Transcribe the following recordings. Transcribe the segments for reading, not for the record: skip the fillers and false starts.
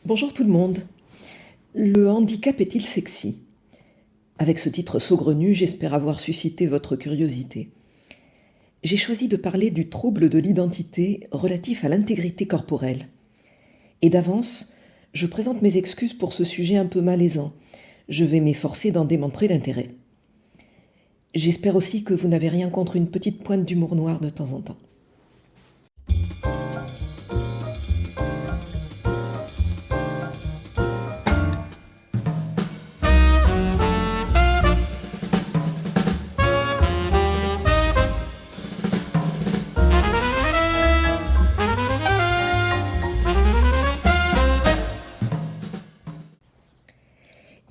Bonjour tout le monde. Le handicap est-il sexy? Avec ce titre saugrenu, j'espère avoir suscité votre curiosité. J'ai choisi de parler du trouble de l'identité relatif à l'intégrité corporelle. Et d'avance, je présente mes excuses pour ce sujet un peu malaisant. Je vais m'efforcer d'en démontrer l'intérêt. J'espère aussi que vous n'avez rien contre une petite pointe d'humour noir de temps en temps.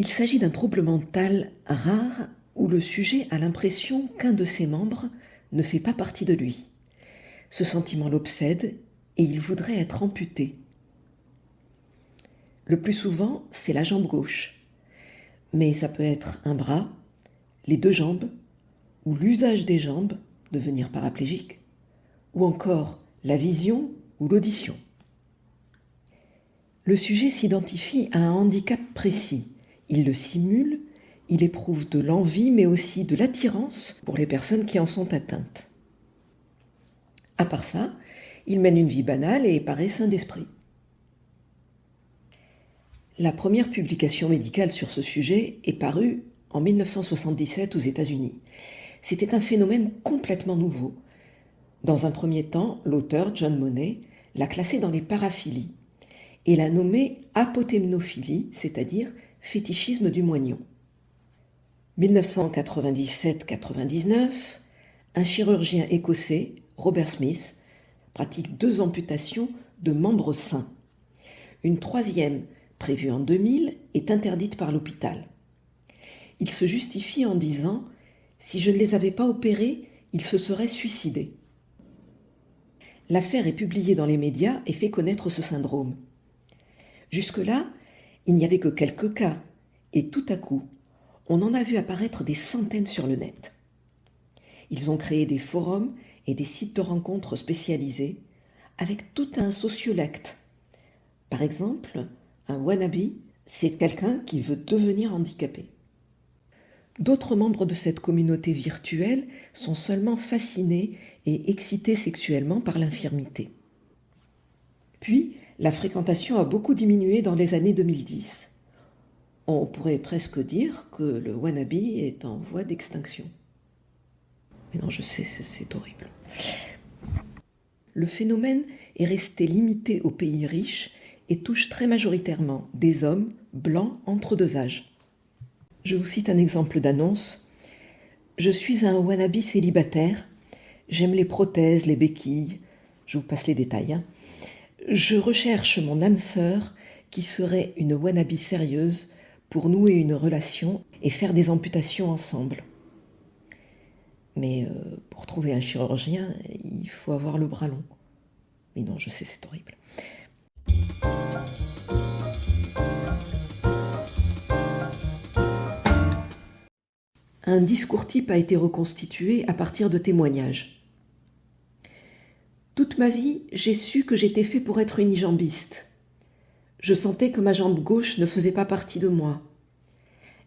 Il s'agit d'un trouble mental rare où le sujet a l'impression qu'un de ses membres ne fait pas partie de lui. Ce sentiment l'obsède et il voudrait être amputé. Le plus souvent, c'est la jambe gauche, mais ça peut être un bras, les deux jambes, ou l'usage des jambes, devenir paraplégique, ou encore la vision ou l'audition. Le sujet s'identifie à un handicap précis. Il le simule, il éprouve de l'envie mais aussi de l'attirance pour les personnes qui en sont atteintes. À part ça, il mène une vie banale et paraît sain d'esprit. La première publication médicale sur ce sujet est parue en 1977 aux États-Unis. C'était un phénomène complètement nouveau. Dans un premier temps, l'auteur, John Money, l'a classé dans les paraphilies et l'a nommé apotemnophilie, c'est-à-dire fétichisme du moignon. 1997-99, un chirurgien écossais, Robert Smith, pratique 2 amputations de membres sains. Une troisième, prévue en 2000, est interdite par l'hôpital. Il se justifie en disant « Si je ne les avais pas opérés, ils se seraient suicidés ». L'affaire est publiée dans les médias et fait connaître ce syndrome. Jusque-là, il n'y avait que quelques cas, et tout à coup, on en a vu apparaître des centaines sur le net. Ils ont créé des forums et des sites de rencontres spécialisés, avec tout un sociolecte. Par exemple, un wannabe, c'est quelqu'un qui veut devenir handicapé. D'autres membres de cette communauté virtuelle sont seulement fascinés et excités sexuellement par l'infirmité. Puis, la fréquentation a beaucoup diminué dans les années 2010. On pourrait presque dire que le wannabe est en voie d'extinction. Mais non, je sais, c'est horrible. Le phénomène est resté limité aux pays riches et touche très majoritairement des hommes blancs entre deux âges. Je vous cite un exemple d'annonce. « Je suis un wannabe célibataire. J'aime les prothèses, les béquilles. » Je vous passe les détails. Je recherche mon âme sœur qui serait une wannabe sérieuse pour nouer une relation et faire des amputations ensemble. Mais pour trouver un chirurgien, il faut avoir le bras long. Mais non, je sais, c'est horrible. Un discours type a été reconstitué à partir de témoignages. Toute ma vie, j'ai su que j'étais fait pour être unijambiste. Je sentais que ma jambe gauche ne faisait pas partie de moi.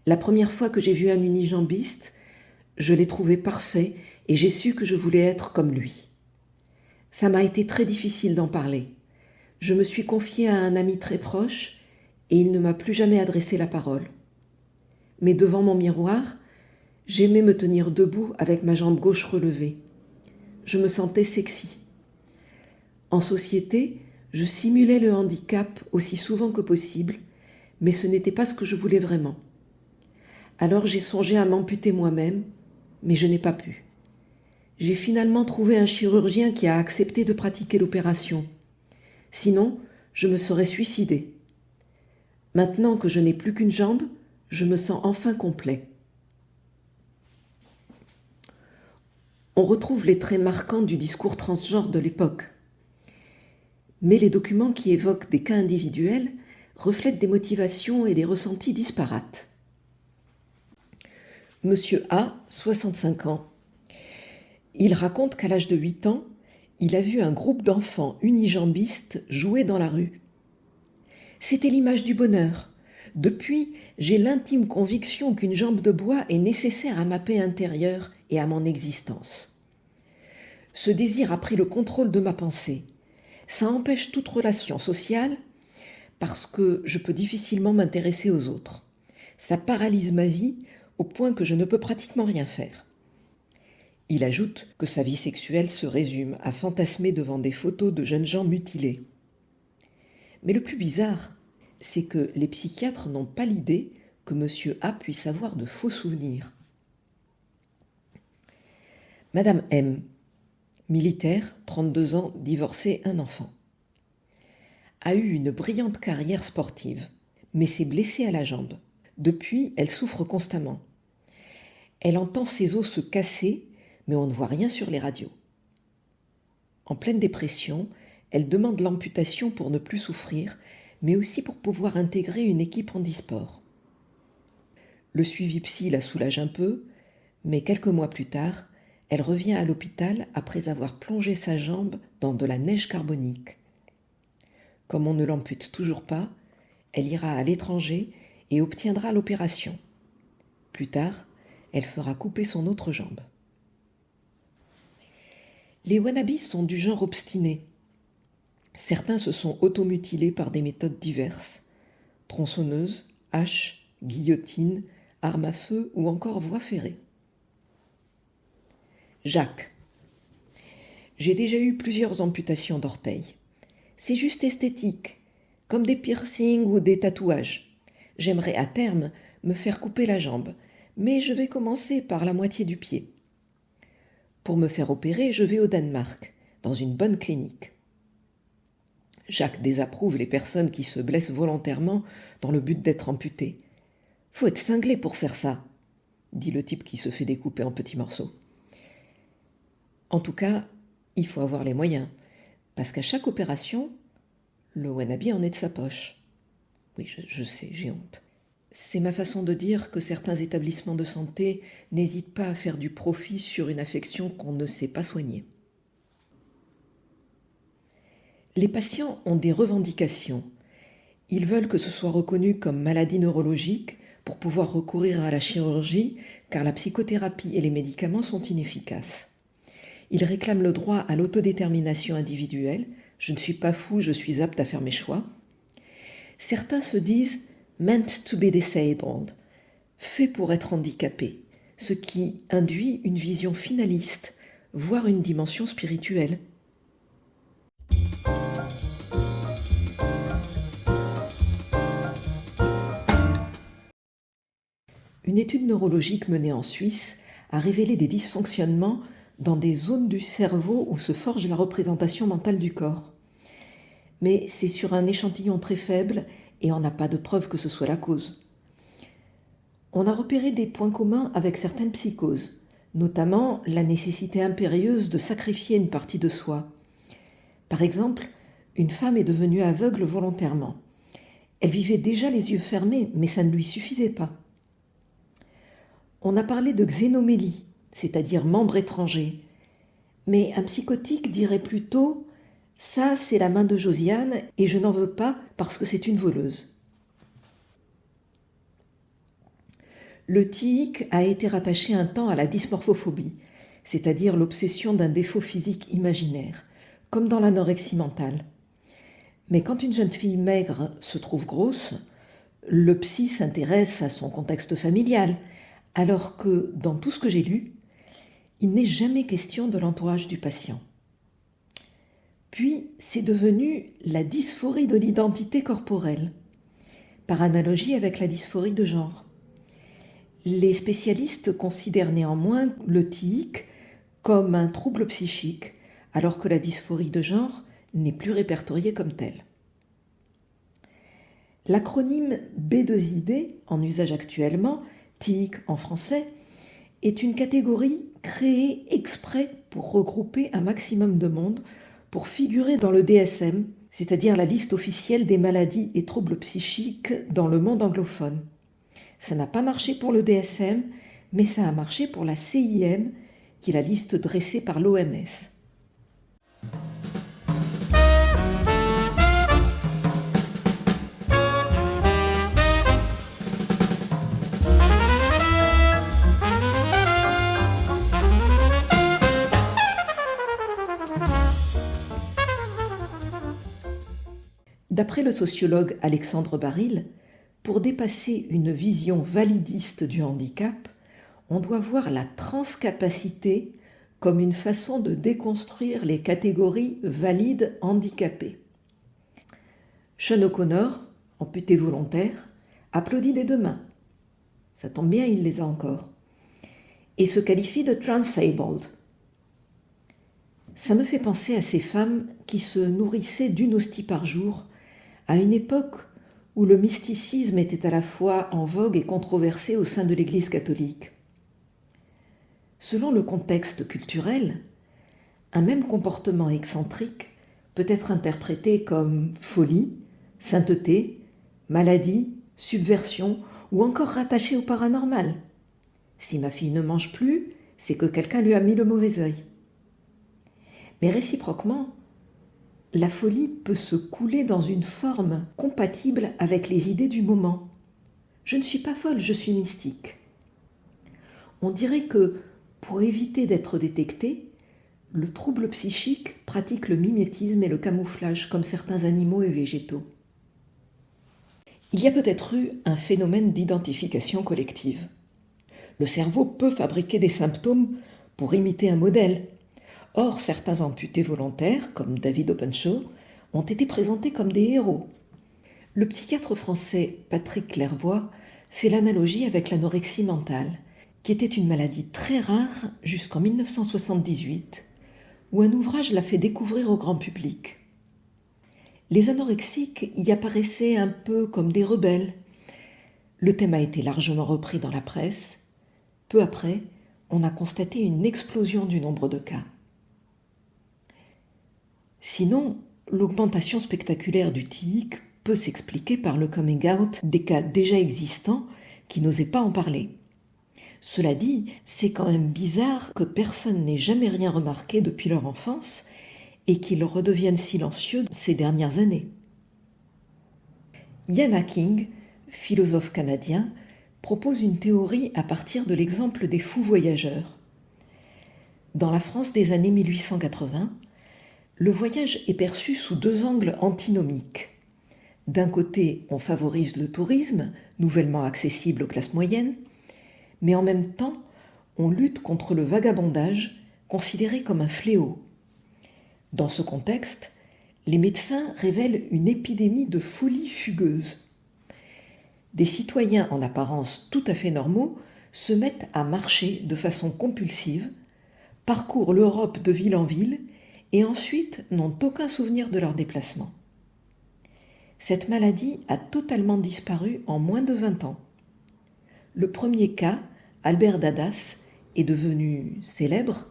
La première fois que j'ai vu un unijambiste, je l'ai trouvé parfait et j'ai su que je voulais être comme lui. Ça m'a été très difficile d'en parler. Je me suis confiée à un ami très proche et il ne m'a plus jamais adressé la parole. Mais devant mon miroir, j'aimais me tenir debout avec ma jambe gauche relevée. Je me sentais sexy. En société, je simulais le handicap aussi souvent que possible, mais ce n'était pas ce que je voulais vraiment. Alors j'ai songé à m'amputer moi-même, mais je n'ai pas pu. J'ai finalement trouvé un chirurgien qui a accepté de pratiquer l'opération. Sinon, je me serais suicidée. Maintenant que je n'ai plus qu'une jambe, je me sens enfin complet. On retrouve les traits marquants du discours transgenre de l'époque. Mais les documents qui évoquent des cas individuels reflètent des motivations et des ressentis disparates. Monsieur A, 65 ans. Il raconte qu'à l'âge de 8 ans, il a vu un groupe d'enfants unijambistes jouer dans la rue. C'était l'image du bonheur. Depuis, j'ai l'intime conviction qu'une jambe de bois est nécessaire à ma paix intérieure et à mon existence. Ce désir a pris le contrôle de ma pensée. Ça empêche toute relation sociale parce que je peux difficilement m'intéresser aux autres. Ça paralyse ma vie au point que je ne peux pratiquement rien faire. Il ajoute que sa vie sexuelle se résume à fantasmer devant des photos de jeunes gens mutilés. Mais le plus bizarre, c'est que les psychiatres n'ont pas l'idée que Monsieur A puisse avoir de faux souvenirs. Madame M, militaire, 32 ans, divorcée, un enfant, a eu une brillante carrière sportive, mais s'est blessée à la jambe. Depuis, elle souffre constamment. Elle entend ses os se casser, mais on ne voit rien sur les radios. En pleine dépression, elle demande l'amputation pour ne plus souffrir, mais aussi pour pouvoir intégrer une équipe handisport. Le suivi psy la soulage un peu, mais quelques mois plus tard, elle revient à l'hôpital après avoir plongé sa jambe dans de la neige carbonique. Comme on ne l'ampute toujours pas, elle ira à l'étranger et obtiendra l'opération. Plus tard, elle fera couper son autre jambe. Les wannabes sont du genre obstiné. Certains se sont automutilés par des méthodes diverses. Tronçonneuse, hache, guillotine, arme à feu ou encore voie ferrée. Jacques. J'ai déjà eu plusieurs amputations d'orteils. C'est juste esthétique, comme des piercings ou des tatouages. J'aimerais à terme me faire couper la jambe, mais je vais commencer par la moitié du pied. Pour me faire opérer, je vais au Danemark, dans une bonne clinique. Jacques désapprouve les personnes qui se blessent volontairement dans le but d'être amputées. « Faut être cinglé pour faire ça », dit le type qui se fait découper en petits morceaux. En tout cas, il faut avoir les moyens, parce qu'à chaque opération, le wannabe en est de sa poche. Oui, je sais, j'ai honte. C'est ma façon de dire que certains établissements de santé n'hésitent pas à faire du profit sur une affection qu'on ne sait pas soigner. Les patients ont des revendications. Ils veulent que ce soit reconnu comme maladie neurologique pour pouvoir recourir à la chirurgie, car la psychothérapie et les médicaments sont inefficaces. Ils réclament le droit à l'autodétermination individuelle. Je ne suis pas fou, je suis apte à faire mes choix. Certains se disent « meant to be disabled », fait pour être handicapé, ce qui induit une vision finaliste, voire une dimension spirituelle. Une étude neurologique menée en Suisse a révélé des dysfonctionnements dans des zones du cerveau où se forge la représentation mentale du corps. Mais c'est sur un échantillon très faible et on n'a pas de preuve que ce soit la cause. On a repéré des points communs avec certaines psychoses, notamment la nécessité impérieuse de sacrifier une partie de soi. Par exemple, une femme est devenue aveugle volontairement. Elle vivait déjà les yeux fermés, mais ça ne lui suffisait pas. On a parlé de xénomélie, c'est-à-dire membre étranger. Mais un psychotique dirait plutôt « ça, c'est la main de Josiane et je n'en veux pas parce que c'est une voleuse ». Le TIC a été rattaché un temps à la dysmorphophobie, c'est-à-dire l'obsession d'un défaut physique imaginaire, comme dans l'anorexie mentale. Mais quand une jeune fille maigre se trouve grosse, le psy s'intéresse à son contexte familial, alors que, dans tout ce que j'ai lu, il n'est jamais question de l'entourage du patient. Puis, c'est devenu la dysphorie de l'identité corporelle, par analogie avec la dysphorie de genre. Les spécialistes considèrent néanmoins le TIC comme un trouble psychique, alors que la dysphorie de genre n'est plus répertoriée comme telle. L'acronyme B2ID, en usage actuellement, TIC en français, est une catégorie créée exprès pour regrouper un maximum de monde pour figurer dans le DSM, c'est-à-dire la liste officielle des maladies et troubles psychiques dans le monde anglophone. Ça n'a pas marché pour le DSM, mais ça a marché pour la CIM, qui est la liste dressée par l'OMS. D'après le sociologue Alexandre Baril, pour dépasser une vision validiste du handicap, on doit voir la transcapacité comme une façon de déconstruire les catégories valides handicapées. Sean O'Connor, amputé volontaire, applaudit des deux mains. Ça tombe bien, il les a encore. Et se qualifie de transabled. Ça me fait penser à ces femmes qui se nourrissaient d'une hostie par jour à une époque où le mysticisme était à la fois en vogue et controversé au sein de l'Église catholique. Selon le contexte culturel, un même comportement excentrique peut être interprété comme folie, sainteté, maladie, subversion ou encore rattaché au paranormal. Si ma fille ne mange plus, c'est que quelqu'un lui a mis le mauvais œil. Mais réciproquement, la folie peut se couler dans une forme compatible avec les idées du moment. Je ne suis pas folle, je suis mystique. On dirait que, pour éviter d'être détecté, le trouble psychique pratique le mimétisme et le camouflage comme certains animaux et végétaux. Il y a peut-être eu un phénomène d'identification collective. Le cerveau peut fabriquer des symptômes pour imiter un modèle. Or, certains amputés volontaires, comme David Openshaw, ont été présentés comme des héros. Le psychiatre français Patrick Clairvoy fait l'analogie avec l'anorexie mentale, qui était une maladie très rare jusqu'en 1978, où un ouvrage l'a fait découvrir au grand public. Les anorexiques y apparaissaient un peu comme des rebelles. Le thème a été largement repris dans la presse. Peu après, on a constaté une explosion du nombre de cas. Sinon, l'augmentation spectaculaire du TIC peut s'expliquer par le coming out des cas déjà existants qui n'osaient pas en parler. Cela dit, c'est quand même bizarre que personne n'ait jamais rien remarqué depuis leur enfance et qu'ils redeviennent silencieux ces dernières années. Ian Hacking, philosophe canadien, propose une théorie à partir de l'exemple des fous voyageurs. Dans la France des années 1880, le voyage est perçu sous deux angles antinomiques. D'un côté, on favorise le tourisme, nouvellement accessible aux classes moyennes, mais en même temps, on lutte contre le vagabondage, considéré comme un fléau. Dans ce contexte, les médecins révèlent une épidémie de folie fugueuse. Des citoyens en apparence tout à fait normaux se mettent à marcher de façon compulsive, parcourent l'Europe de ville en ville et ensuite n'ont aucun souvenir de leur déplacement. Cette maladie a totalement disparu en moins de 20 ans. Le premier cas, Albert Dadas, est devenu célèbre,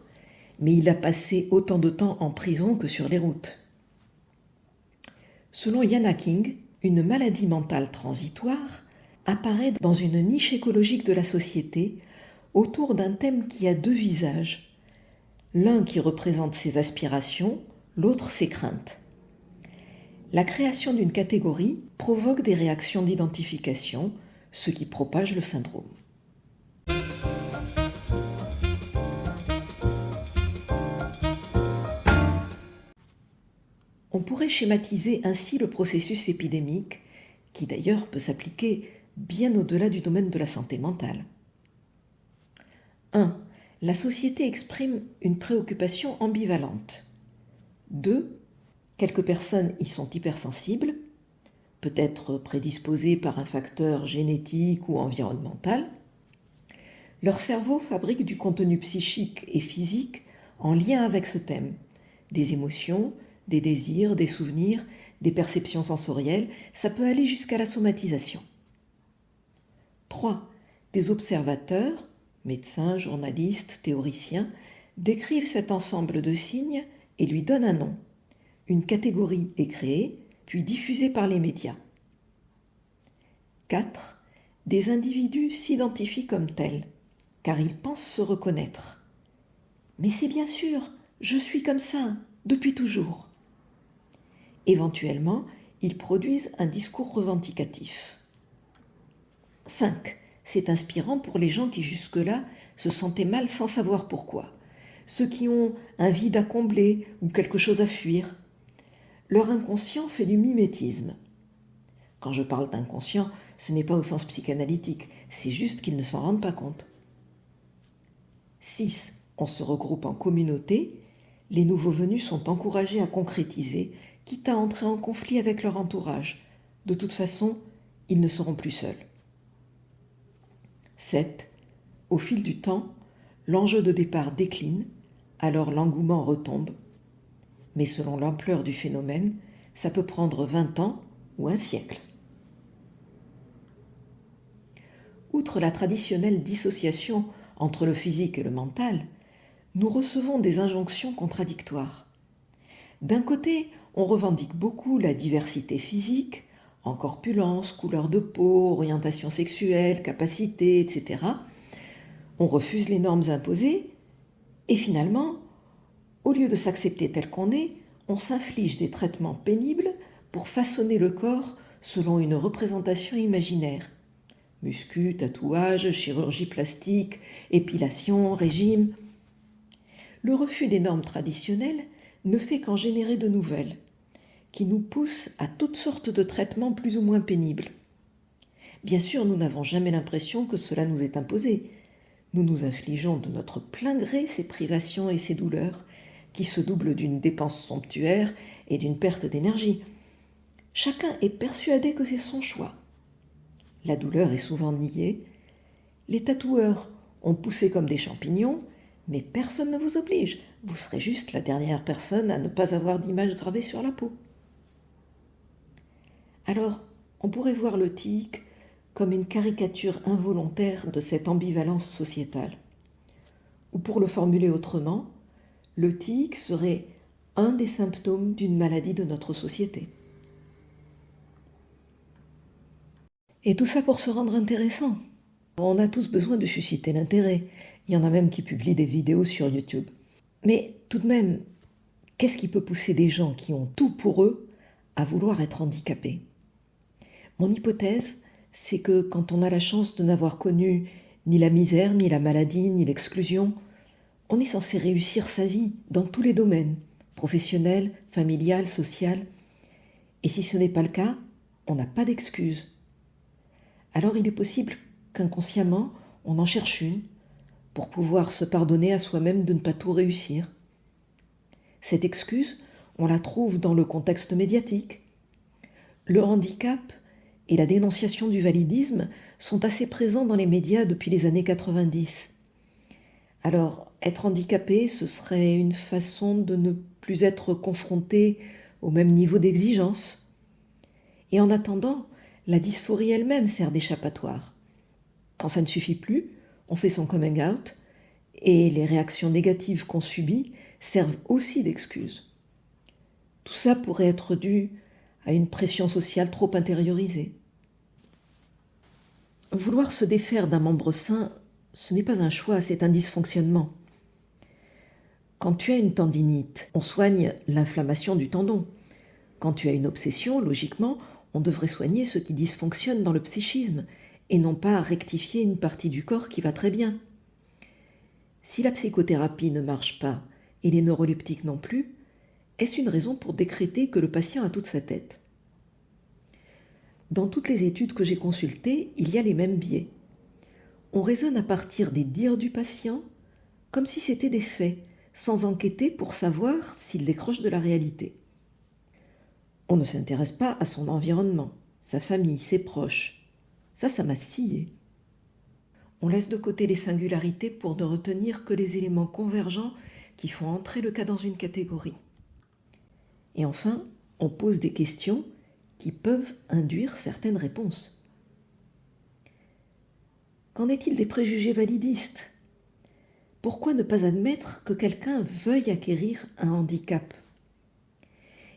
mais il a passé autant de temps en prison que sur les routes. Selon Ian Hacking, une maladie mentale transitoire apparaît dans une niche écologique de la société autour d'un thème qui a deux visages, l'un qui représente ses aspirations, l'autre ses craintes. La création d'une catégorie provoque des réactions d'identification, ce qui propage le syndrome. On pourrait schématiser ainsi le processus épidémique, qui d'ailleurs peut s'appliquer bien au-delà du domaine de la santé mentale. 1. La société exprime une préoccupation ambivalente. 2. Quelques personnes y sont hypersensibles, peut-être prédisposées par un facteur génétique ou environnemental. Leur cerveau fabrique du contenu psychique et physique en lien avec ce thème, des émotions, des désirs, des souvenirs, des perceptions sensorielles, ça peut aller jusqu'à la somatisation. 3. Des observateurs, médecins, journalistes, théoriciens, décrivent cet ensemble de signes et lui donnent un nom. Une catégorie est créée, puis diffusée par les médias. 4. Des individus s'identifient comme tels, car ils pensent se reconnaître. Mais c'est bien sûr, je suis comme ça, depuis toujours. Éventuellement, ils produisent un discours revendicatif. 5. C'est inspirant pour les gens qui jusque-là se sentaient mal sans savoir pourquoi. Ceux qui ont un vide à combler ou quelque chose à fuir. Leur inconscient fait du mimétisme. Quand je parle d'inconscient, ce n'est pas au sens psychanalytique, c'est juste qu'ils ne s'en rendent pas compte. 6. On se regroupe en communauté. Les nouveaux venus sont encouragés à concrétiser, quitte à entrer en conflit avec leur entourage. De toute façon, ils ne seront plus seuls. 7. Au fil du temps, l'enjeu de départ décline, alors l'engouement retombe. Mais selon l'ampleur du phénomène, ça peut prendre 20 ans ou un siècle. Outre la traditionnelle dissociation entre le physique et le mental, nous recevons des injonctions contradictoires. D'un côté, on revendique beaucoup la diversité physique, en corpulence, couleur de peau, orientation sexuelle, capacité, etc. On refuse les normes imposées et finalement, au lieu de s'accepter tel qu'on est, on s'inflige des traitements pénibles pour façonner le corps selon une représentation imaginaire. Muscu, tatouage, chirurgie plastique, épilation, régime. Le refus des normes traditionnelles ne fait qu'en générer de nouvelles, qui nous poussent à toutes sortes de traitements plus ou moins pénibles. Bien sûr, nous n'avons jamais l'impression que cela nous est imposé. Nous nous infligeons de notre plein gré ces privations et ces douleurs, qui se doublent d'une dépense somptuaire et d'une perte d'énergie. Chacun est persuadé que c'est son choix. La douleur est souvent niée. Les tatoueurs ont poussé comme des champignons, mais personne ne vous oblige. Vous serez juste la dernière personne à ne pas avoir d'image gravée sur la peau. Alors, on pourrait voir le TIC comme une caricature involontaire de cette ambivalence sociétale. Ou pour le formuler autrement, le TIC serait un des symptômes d'une maladie de notre société. Et tout ça pour se rendre intéressant. On a tous besoin de susciter l'intérêt. Il y en a même qui publient des vidéos sur YouTube. Mais tout de même, qu'est-ce qui peut pousser des gens qui ont tout pour eux à vouloir être handicapés ? Mon hypothèse, c'est que quand on a la chance de n'avoir connu ni la misère, ni la maladie, ni l'exclusion, on est censé réussir sa vie dans tous les domaines, professionnel, familial, social. Et si ce n'est pas le cas, on n'a pas d'excuse. Alors il est possible qu'inconsciemment, on en cherche une pour pouvoir se pardonner à soi-même de ne pas tout réussir. Cette excuse, on la trouve dans le contexte médiatique. Le handicap et la dénonciation du validisme sont assez présents dans les médias depuis les années 90. Alors, être handicapé, ce serait une façon de ne plus être confronté au même niveau d'exigence. Et en attendant, la dysphorie elle-même sert d'échappatoire. Quand ça ne suffit plus, on fait son coming out et les réactions négatives qu'on subit servent aussi d'excuses. Tout ça pourrait être dû à une pression sociale trop intériorisée. Vouloir se défaire d'un membre sain, ce n'est pas un choix, c'est un dysfonctionnement. Quand tu as une tendinite, on soigne l'inflammation du tendon. Quand tu as une obsession, logiquement, on devrait soigner ce qui dysfonctionne dans le psychisme et non pas rectifier une partie du corps qui va très bien. Si la psychothérapie ne marche pas et les neuroleptiques non plus, est-ce une raison pour décréter que le patient a toute sa tête ? Dans toutes les études que j'ai consultées, il y a les mêmes biais. On raisonne à partir des dires du patient, comme si c'était des faits, sans enquêter pour savoir s'il décroche de la réalité. On ne s'intéresse pas à son environnement, sa famille, ses proches. Ça m'a scié. On laisse de côté les singularités pour ne retenir que les éléments convergents qui font entrer le cas dans une catégorie. Et enfin, on pose des questions qui peuvent induire certaines réponses. Qu'en est-il des préjugés validistes ? Pourquoi ne pas admettre que quelqu'un veuille acquérir un handicap ?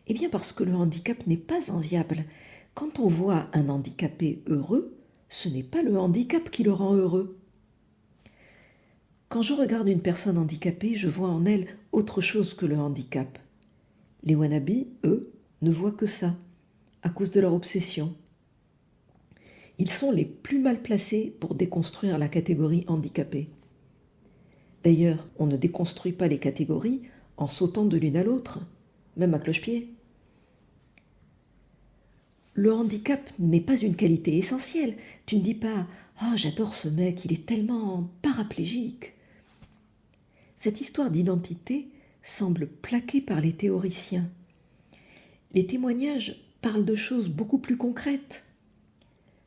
Eh bien parce que le handicap n'est pas enviable. Quand on voit un handicapé heureux, ce n'est pas le handicap qui le rend heureux. Quand je regarde une personne handicapée, je vois en elle autre chose que le handicap. Les wannabes, eux, ne voient que ça, à cause de leur obsession. Ils sont les plus mal placés pour déconstruire la catégorie handicapée. D'ailleurs, on ne déconstruit pas les catégories en sautant de l'une à l'autre, même à cloche-pied. Le handicap n'est pas une qualité essentielle. Tu ne dis pas « Oh, j'adore ce mec, il est tellement paraplégique ». Cette histoire d'identité semble plaquée par les théoriciens. Les témoignages parlent de choses beaucoup plus concrètes.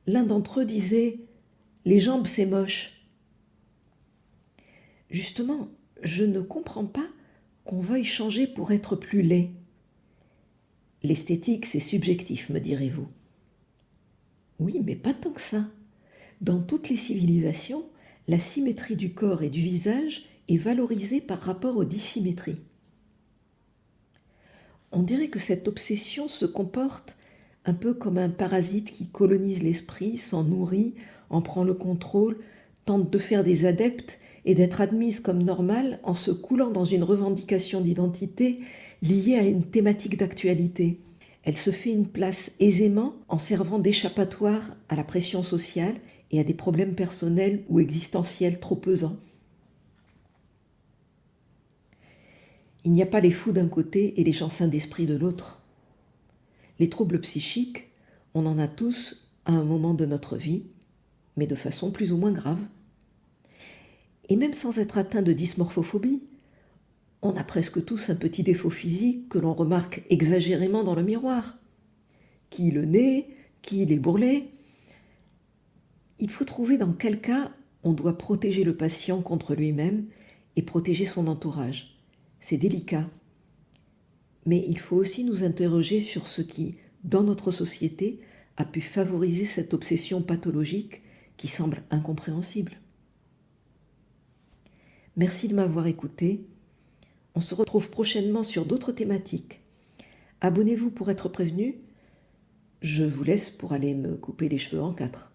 L'un d'entre eux disait « Les jambes, c'est moche ». Justement, je ne comprends pas qu'on veuille changer pour être plus laid. L'esthétique, c'est subjectif, me direz-vous. Oui, mais pas tant que ça. Dans toutes les civilisations, la symétrie du corps et du visage est valorisée par rapport aux dissymétries. On dirait que cette obsession se comporte un peu comme un parasite qui colonise l'esprit, s'en nourrit, en prend le contrôle, tente de faire des adeptes et d'être admise comme normale en se coulant dans une revendication d'identité liée à une thématique d'actualité. Elle se fait une place aisément en servant d'échappatoire à la pression sociale et à des problèmes personnels ou existentiels trop pesants. Il n'y a pas les fous d'un côté et les gens sains d'esprit de l'autre. Les troubles psychiques, on en a tous à un moment de notre vie, mais de façon plus ou moins grave. Et même sans être atteint de dysmorphophobie, on a presque tous un petit défaut physique que l'on remarque exagérément dans le miroir. Qui le nez, qui les bourrelets. Il faut trouver dans quel cas on doit protéger le patient contre lui-même et protéger son entourage. C'est délicat. Mais il faut aussi nous interroger sur ce qui, dans notre société, a pu favoriser cette obsession pathologique qui semble incompréhensible. Merci de m'avoir écouté. On se retrouve prochainement sur d'autres thématiques. Abonnez-vous pour être prévenu. Je vous laisse pour aller me couper les cheveux en 4.